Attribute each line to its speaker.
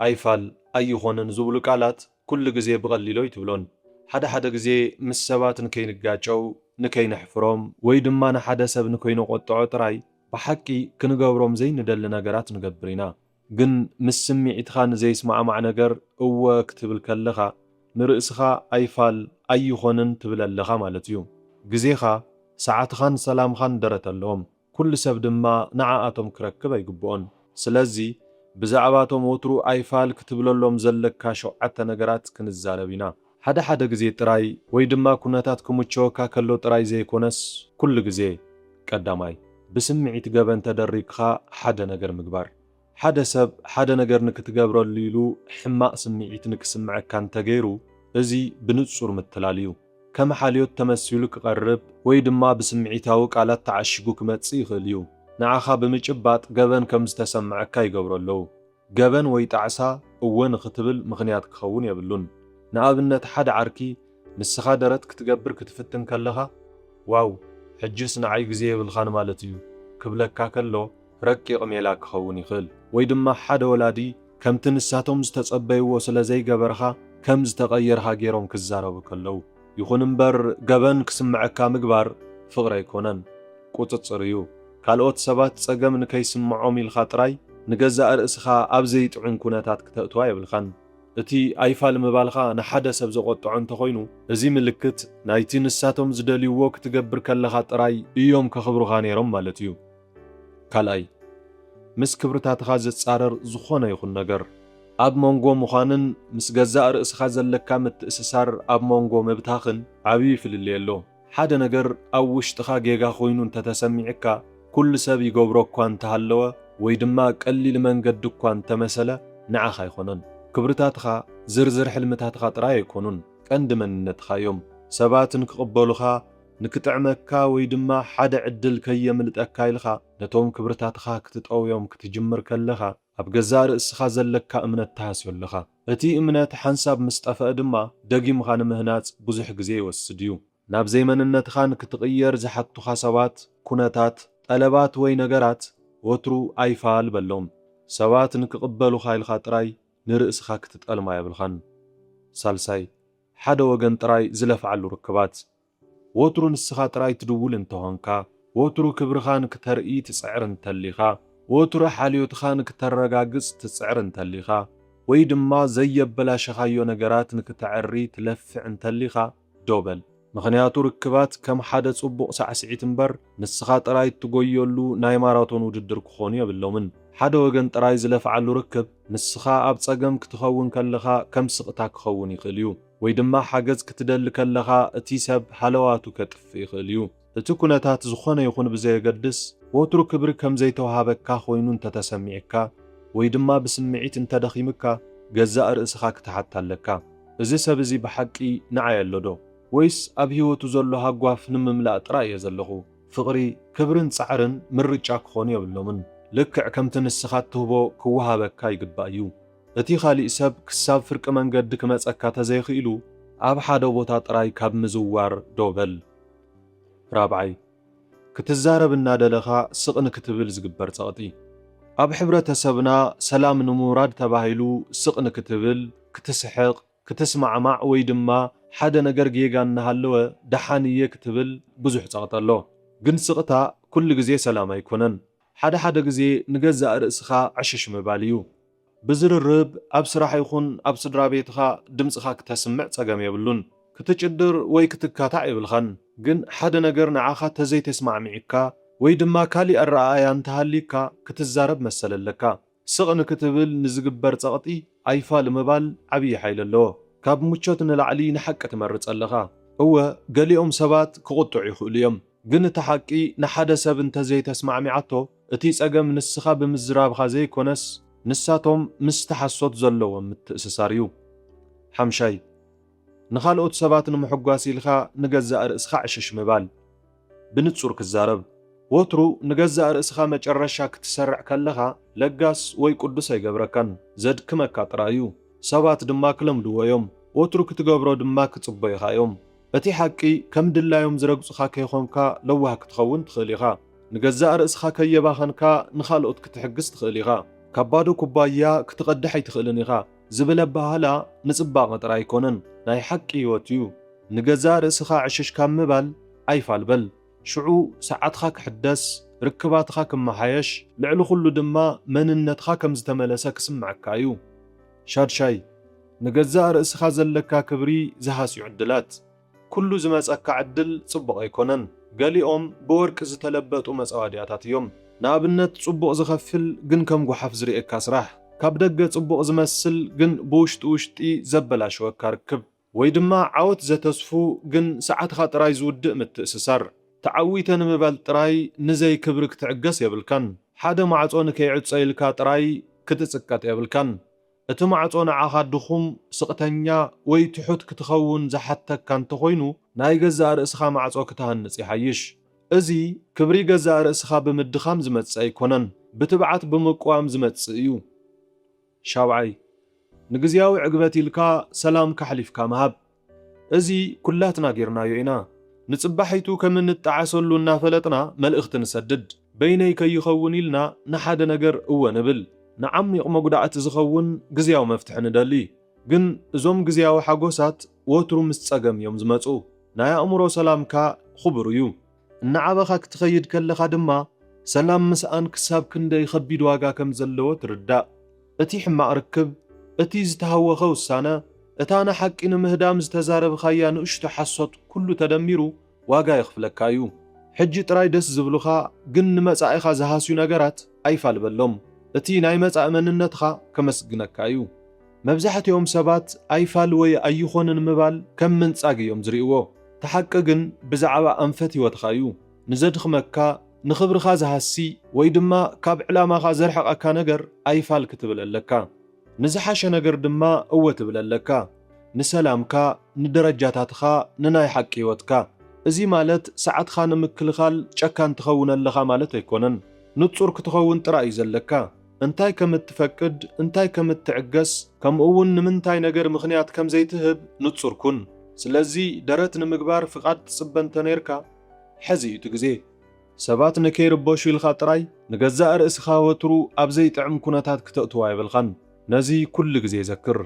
Speaker 1: ኣይፋል ኣይኾንን ዝብሉ ቃላት ኩሉ ግዜ ብቐሊሉ ይትብሎን ሓደ ግዜ ምስ ሰባት ንከይንጋጨው ንከይንሕፍሮም ወይ ድማ ንሓደ ሰብ ንከይንቆጥዖ ጥራይ ብሓቂ ክንገብሮም ዘይንደሊ ነገራት ንገብር ኢና ግን ምስ ስምዒትኻ ንዘይስማዕማዕ ነገር እወ ክትብል ከለኻ ንርእስኻ ኣይፋል ኣይኾንን ትብለለኻ ማለት እዩ ግዜኻ ሰዓትኻን ሰላምኻን ደረት ኣለዎም ኩሉ ሰብ ድማ ንዓኣቶም ክረክብ ኣይግብኦን ስለዚ ብዛዕባቶም ወትሩ ኣይፋል ክትብለሎም ዘለካ ሸውዓተ ነገራት ክንዛረብ ኢና ሓደ ግዜ ጥራይ ወይ ድማ ኩነታት ክምችወካ ከሎ ጥራይ ዘይኮነስ ኩሉ ግዜ ቀዳማይ ብስምዒት ገበን ተደሪግካ ሓደ ነገር ምግባር ሓደ ሰብ ሓደ ነገር ንክትገብረሉ ኢሉ ሕማቕ ስምዒት ንክስምዐካ እንተገይሩ እዚ ብንጹር ምትላል እዩ ከም ሓልዮት ተመሲሉ ክቐርብ ወይ ድማ ብስምዒታዊ ቃላት ተዓሽጉ ክመጽእ ይኽእል እዩ ንዓኻ ብምጭባጥ ገበን ከም ዝተሰምዐካ ይገብሮ ኣለዉ ገበን ወይ ጣዕሳ እወ ንኽትብል ምኽንያት ክኸውን የብሉን ንኣብነት ሓደ ዓርኪ ንስኻ ደረት ክትገብር ክትፍትን ከለኻ ዋው ሕጅስ ንዓይ ግዜ የብልኻን ማለት እዩ ክብለካ ከሎ ረቂቕ ሜላ ክኸውን ይኽእል ወይ ድማ ሓደ ወላዲ ከምቲ ንሳቶም ዝተጸበይዎ ስለ ዘይገበርኻ ከም ዝተቐየርኻ ገይሮም ክዛረቡ ከለዉ ይኹን እምበር ገበን ክስምዐካ ምግባር ፍቕሪ ኣይኮነን ቁፅፅር እዩ ካልኦት ሰባት ጸገም ንከይስምዖም ኢልኻ ጥራይ ንገዛእ ርእስኻ ኣብ ዘይጥዑን ኩነታት ክተእትዋ የብልኻን እቲ ኣይፋል ምባልኻ ንሓደ ሰብ ዘቆጥዖ እንተኾይኑ እዚ ምልክት ናይቲ ንሳቶም ዝደልይዎ ክትገብር ከለኻ ጥራይ እዮም ከኽብሩኻ ነይሮም ማለት እዩ ካልኣይ ምስ ክብርታትኻ ዝጻረር ዝኾነ ይኹን ነገር ኣብ መንጎ ምዃንን ምስ ገዛእ ርእስኻ ዘለካ ምትእስሳር ኣብ መንጎ ምብታኽን ዓብዪ ፍልልይ ኣሎ ሓደ ነገር ኣብ ውሽጥኻ ጌጋ ኮይኑ እንተተሰሚዕካ ኩሉ ሰብ ይገብሮ እኳ እንተሃለወ ወይ ድማ ቀሊል መንገዲ እኳ እንተመሰለ ንዓኻ ኣይኮነን ክብርታትኻ ዝርዝር ሕልምታትኻ ጥራይ ኣይኮኑን ቀንዲ መንነትኻ እዮም ሰባት ንክቕበሉኻ ንክጥዕመካ ወይ ድማ ሓደ ዕድል ከየምልጠካ ኢልኻ ነቶም ክብርታትኻ ክትጠውዮም ክትጅምር ከለኻ ኣብ ገዛእ ርእስኻ ዘለካ እምነት ተሃስዮ ኣለኻ እቲ እምነት ሓንሳብ ምስ ጠፍአ ድማ ደጊምኻ ንምህናጽ ብዙሕ ግዜ ይወስድ እዩ ናብ ዘይመንነትኻ ንክትቕየር ዝሓቱኻ ሰባት ኩነታት ጠለባት ወይ ነገራት ወትሩ ኣይፋል በሎም ሰባት ንክቕበሉኻ ኢልኻ ጥራይ ንርእስኻ ክትጠልማ የብልኻን ሳልሳይ ሓደ ወገን ጥራይ ዝለፍዓሉ ርክባት ወትሩ ንስኻ ጥራይ ትድውል እንተኾንካ ወትሩ ክብርኻ ንክተርኢ ትጽዕር እንተሊኻ ወትሩ ሓልዮትኻ ንክተረጋግጽ ትጽዕር እንተሊኻ ወይ ድማ ዘየበላሸኻዮ ነገራት ንክትዕሪ ትለፍዕ እንተሊኻ ዶበል ምኽንያቱ ርክባት ከም ሓደ ጽቡቕ ሳዕስዒት እምበር ንስኻ ጥራይ ትጎየሉ ናይ ማራቶን ውድድር ክኾኑ የብሎምን ሓደ ወገን ጥራይ ዝለፍዓሉ ርክብ ንስኻ ኣብ ጸገም ክትኸውን ከለኻ ከም ስቕታ ክኸውን ይኽእል እዩ ወይ ድማ ሓገዝ ክትደሊ ከለኻ እቲ ሰብ ሃለዋቱ ከጥፍእ ይኽእል እዩ እቲ ኩነታት ዝኾነ ይኹን ብዘየገድስ ወትሩ ክብሪ ከም ዘይተዋሃበካ ኮይኑ እንተተሰሚዕካ ወይ ድማ ብስምዒት እንተደኺምካ ገዛእ ርእስኻ ክትሓታ ኣለካ እዚ ሰብ እዚ ብሓቂ ንዓይ ኣሎ ዶ ወይስ ኣብ ህይወቱ ዘሎ ሃጓፍ ንምምላእ ጥራይ እየ ዘለኹ ፍቕሪ ክብርን ጻዕርን ምርጫ ክኾኑ የብሎምን ልክዕ ከምቲ ንስኻ ትህቦ ክወሃበካ ይግባእ እዩ እቲ ኻሊእ ሰብ ክሳብ ፍርቂ መንገዲ ክመጸካ ተዘይኽኢሉ ኣብ ሓደ ቦታ ጥራይ ካብ ምዝዋር ዶበል ራብዓይ ክትዛረብ እናደለኻ ስቕ ንክትብል ዝግበር ጸቕጢ ኣብ ሕብረተሰብና ሰላም ንምውራድ ተባሂሉ ስቕ ንክትብል ክትስሕቕ ክትስማዕማዕ ወይ ድማ ሓደ ነገር ጌጋ እናሃለወ ደሓንየ ክትብል ብዙሕ ጸቕጢ ኣሎ ግን ስቕታ ኩሉ ግዜ ሰላም ኣይኮነን ሓደ ግዜ ንገዛእ ርእስኻ ዕሽሽ ምባል እዩ ብዝርርብ ኣብ ስራሕ ይኹን ኣብ ስድራ ቤትኻ ድምፅኻ ክተስምዕ ጸገም የብሉን ክትጭድር ወይ ክትካታዕ ይብልኻን ግን ሓደ ነገር ንዓኻ ተዘይተስማዕሚዕካ ወይ ድማ ካሊእ ኣረኣእያ እንተሃሊካ ክትዛረብ መሰለ ኣለካ ስቕ ንክትብል ንዝግበር ጸቕጢ ኣይፋል ምባል ዓብዪ ሓይሊ ኣለዎ ካብ ምቾት ንላዕሊ ንሓቂ ትመርጽ ኣለኻ እወ ገሊኦም ሰባት ክቕጥዑ ይኽእሉ እዮም ግን እቲ ሓቂ ንሓደ ሰብ እንተዘይተስማዕሚዓቶ እቲ ጸገም ንስኻ ብምዝራብኻ ዘይኮነስ ንሳቶም ምስ ተሓሶት ዘለዎም ምትእስሳር እዩ ሓምሻይ ንኻልኦት ሰባት ንምሕጓስ ኢልኻ ንገዛእ ርእስኻ ዕሽሽ ምባል ብንጹር ክዛረብ ወትሩ ንገዛእ ርእስኻ መጨረሻ ክትሰርዕ ከለኻ ለጋስ ወይ ቅዱስ ኣይገብረካን ዘድክመካ ጥራይ እዩ ሰባት ድማ ክለምድዎ እዮም ወትሩ ክትገብሮ ድማ ክጽበዩኻ እዮም እቲ ሓቂ ከም ድላዮም ዝረግጹኻ ከይኾንካ ለዋህ ክትኸውን ትኽእል ኢኻ ንገዛእ ርእስኻ ከየባኸንካ ንኻልኦት ክትሕግዝ ትኽእል ኢኻ ከባዶ ኩባያ ክትቀድሕ ኣይትኽእልን ኢኻ ዝብል ኣባህላ ንጽባቐ ጥራይ ኣይኮነን ናይ ሓቂ ህይወት እዩ። ንገዛእ ርእስኻ ዕሸሽካ ምባል ኣይፋልበል። ሽዑ ሰዓትኻ ክሕደስ ርክባትኻ ክመሓየሽ ልዕሊ ኩሉ ድማ መንነትኻ ከም ዝተመለሰ ክስምዓካ እዩ። ሻድሻይ ንገዛእ ርእስኻ ዘለካ ክብሪ ዝሃስዩ ዕድላት ኩሉ ዝመጸካ ዕድል ጽቡቕ ኣይኮነን። ገሊኦም ብወርቂ ዝተለበጡ መጻዋድያታት እዮም። ንኣብነት ጽቡቕ ዝኸፍል ግን ከም ጓሓፍ ዝርኤካ ስራሕ፣ ካብ ደገ ጽቡቕ ዝመስል ግን ብውሽጢ ውሽጢ ዘበላሸወካ ርክብ፣ ወይ ድማ ዓወት ዘተስፉ ግን ሰዓትኻ ጥራይ ዝውድእ ምትእስሳር። ተዓዊተ ንምባል ጥራይ ንዘይ ክብሪ ክትዕገስ የብልካን። ሓደ ማዕጾ ንከይዕጸ ኢልካ ጥራይ ክትጽቀጥ የብልካን። እቲ ማዕጾ ንዓኻ ድኹም ስቕተኛ ወይ ትሑት ክትኸውን ዝሓተካ እንተኾይኑ ናይ ገዛእ ርእስኻ ማዕጾ ክትሃንጽ ይሓይሽ። እዚ ክብሪ ገዛእ ርእስኻ ብምድኻም ዝመጽእ ኣይኮነን፣ ብትብዓት ብምቁዋም ዝመጽእ እዩ። ሻብዓይ ንግዚያዊ ዕግበት ኢልካ ሰላም ካሕሊፍካ ምሃብ። እዚ ኩላትና ጌርናዮ ኢና። ንጽባሒቱ ከም እንጠዓሰሉ እናፈለጥና መልእኽቲ ንሰድድ፣ በይነይ ከይኸውን ኢልና ንሓደ ነገር እወ ንብል፣ ንዓሚቕ መጉዳእቲ ዝኸውን ግዝያዊ መፍትሒ ንደሊ። ግን እዞም ግዝያዊ ሓጎሳት ወትሩ ምስ ጸገም እዮም ዝመጹ። ናይ ኣእምሮ ሰላምካ ኽቡር እዩ። እናዓበኻ ክትኸይድ ከለኻ ድማ ሰላም ምስኣን ክሳብ ክንደይ ኸቢድ ዋጋ ከም ዘለዎ ትርዳእ። እቲ ሕማቕ ርክብ፣ እቲ ዝተሃወኸ ውሳነ፣ እታ ንሓቂ ንምህዳም ዝተዛረብኻያ ንእሽቶ ሓሶት ኩሉ ተደሚሩ ዋጋ የኽፍለካ እዩ። ሕጂ ጥራይ ደስ ዝብሉኻ ግን ንመጻኢኻ ዝሃስዩ ነገራት ኣይፋልበሎም። እቲ ናይ መጻኢ መንነትኻ ከመስግነካ እዩ። መብዛሕትኦም ሰባት ኣይፋል ወይ ኣይኾንን ምባል ከም ምንጻግ እዮም ዝርእይዎ። ተሓቂ ግን ብዛዕባ ኣንፈት ህይወትኻ እዩ። ንዘድኽመካ ንኽብርኻ ዝሃሲ ወይ ድማ ካብ ዕላማኻ ዘርሕቐካ ነገር ኣይፋል ክትብል ኣለካ። ንዝሓሸ ነገር ድማ እወ ትብል ኣለካ። ንሰላምካ፣ ንደረጃታትኻ፣ ንናይ ሓቂ ህይወትካ። እዚ ማለት ሰዓትኻ ንምክልኻል ጨካን ትኸውን ኣለኻ ማለት ኣይኮነን። ንጹር ክትኸውን ጥራይ እዩ ዘለካ። እንታይ ከም እትፈቅድ፣ እንታይ ከም እትዕገስ፣ ከምኡ እውን ንምንታይ ነገር ምኽንያት ከም ዘይትህብ ንጹር ኩን። ስለዚ ደረት ንምግባር ፍቓድ ትጽበ እንተነርካ ሕዚ እዩ እቲ ግዜ። ሰባት ንከይርበሹ ኢልኻ ጥራይ ንገዛእ ርእስኻ ወትሩ ኣብ ዘይጥዕም ኩነታት ክተእትዋ የብልኻን። ነዚ ኩሉ ግዜ ዘክር።